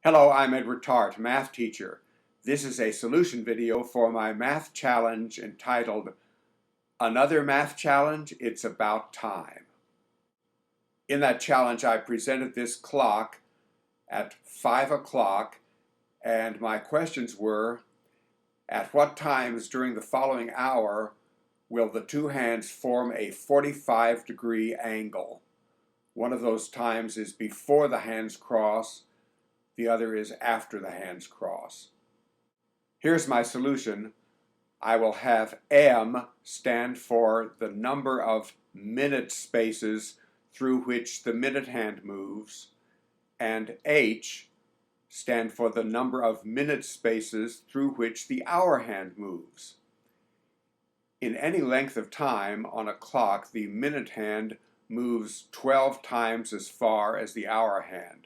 Hello, I'm ETarte, math teacher. This is a solution video for my math challenge entitled Another Math Challenge, It's About Time. In that challenge, I presented this clock at 5 o'clock, and my questions were, at what times during the following hour will the two hands form a 45-degree angle? One of those times is before the hands cross, the other is after the hands cross. Here's my solution. I will have M stand for the number of minute spaces through which the minute hand moves, and H stand for the number of minute spaces through which the hour hand moves. In any length of time on a clock, the minute hand moves 12 times as far as the hour hand.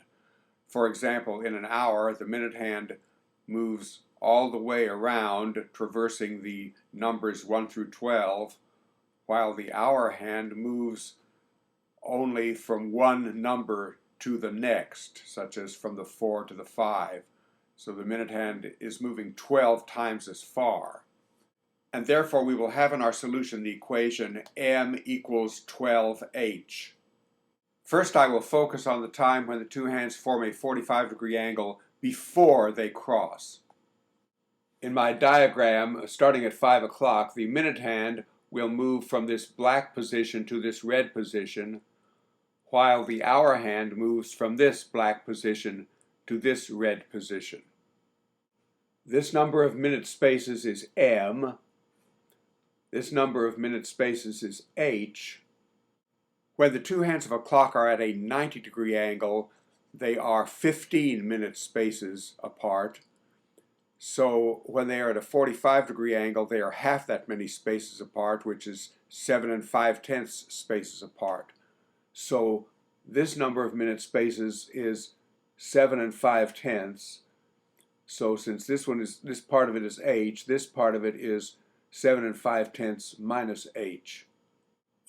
For example, in an hour, the minute hand moves all the way around, traversing the numbers 1 through 12, while the hour hand moves only from one number to the next, such as from the 4 to the 5. So the minute hand is moving 12 times as far. And therefore, we will have in our solution the equation m equals 12h. First, I will focus on the time when the two hands form a 45-degree angle before they cross. In my diagram, starting at 5 o'clock, the minute hand will move from this black position to this red position, while the hour hand moves from this black position to this red position. This number of minute spaces is m. This number of minute spaces is h. When the two hands of a clock are at a 90-degree angle, they are 15 minute spaces apart. So when they are at a 45-degree angle, they are half that many spaces apart, which is 7 5/10 spaces apart. So this number of minute spaces is 7 5/10. So since this part of it is h, this part of it is 7 5/10 minus h.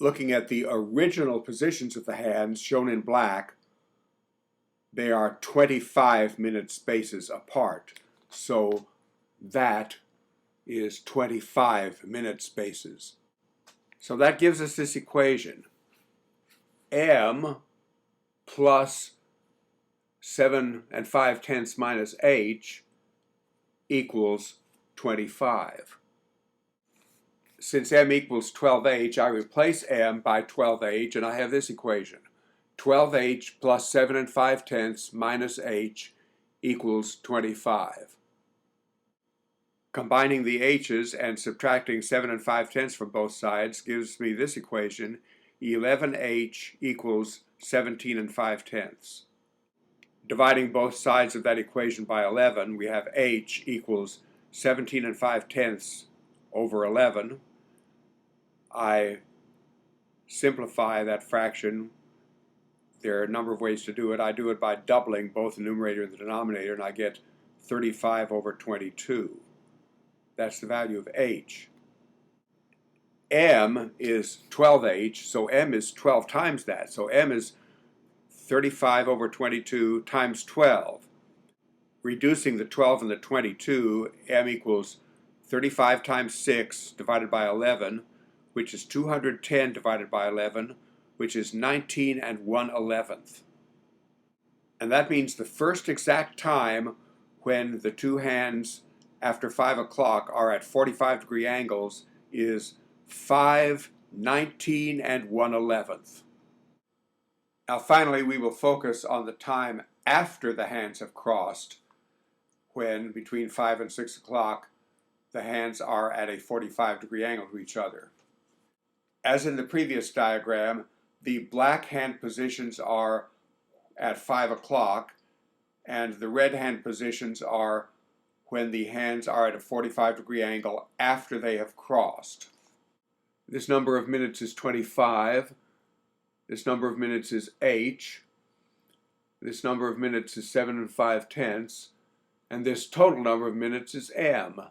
Looking at the original positions of the hands, shown in black, they are 25 minute spaces apart. So that is 25 minute spaces. So that gives us this equation. M plus 7 5/10 minus h equals 25. Since m equals 12h, I replace m by 12h, and I have this equation. 12h plus 7 5/10 minus h equals 25. Combining the h's and subtracting 7 5/10 from both sides gives me this equation. 11h equals 17 5/10. Dividing both sides of that equation by 11, we have h equals 17 5/10 over 11. I simplify that fraction. There are a number of ways to do it. I do it by doubling both the numerator and the denominator, and I get 35 over 22. That's the value of h. M is 12h, so m is 12 times that. So m is 35 over 22 times 12. Reducing the 12 and the 22, m equals 35 times 6 divided by 11, which is 210 divided by 11, which is 19 1/11. And that means the first exact time when the two hands after 5 o'clock are at 45-degree angles is 5:19 1/11. Now finally, we will focus on the time after the hands have crossed, when between 5 and 6 o'clock the hands are at a 45-degree angle to each other. As in the previous diagram, the black hand positions are at 5 o'clock, and the red hand positions are when the hands are at a 45-degree angle after they have crossed. This number of minutes is 25. This number of minutes is h. This number of minutes is 7 5/10. And this total number of minutes is m.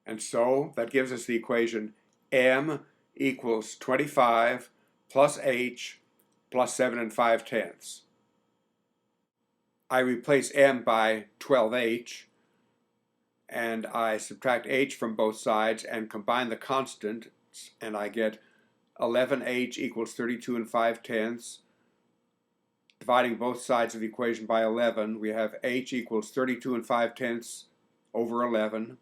And so that gives us the equation m equals 25 plus h plus 7 5/10. I replace m by 12h, and I subtract h from both sides and combine the constants, and I get 11h equals 32 and 5/10. Dividing both sides of the equation by 11, we have h equals 32 and 5/10 over 11.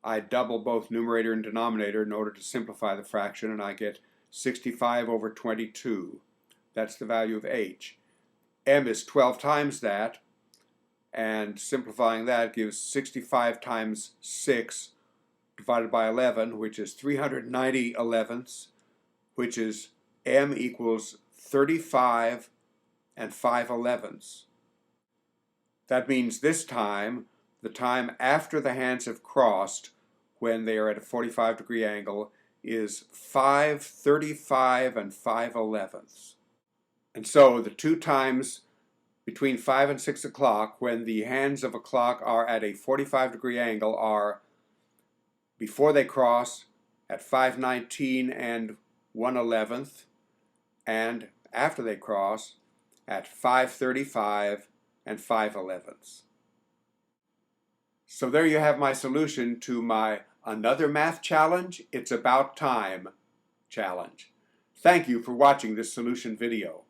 I double both numerator and denominator in order to simplify the fraction, and I get 65 over 22. That's the value of h. M is 12 times that, and simplifying that gives 65 times 6 divided by 11, which is 390 elevenths, which is m equals 35 and 5/11. That means this time, the time after the hands have crossed when they are at a 45-degree angle, is 5:35 and 5/11. And so the two times between 5 and 6 o'clock when the hands of a clock are at a 45-degree angle are before they cross at 5:19 and 1/11, and after they cross at 5:35 and 5/11. So there you have my solution to my Another Math Challenge, It's About Time challenge. Thank you for watching this solution video.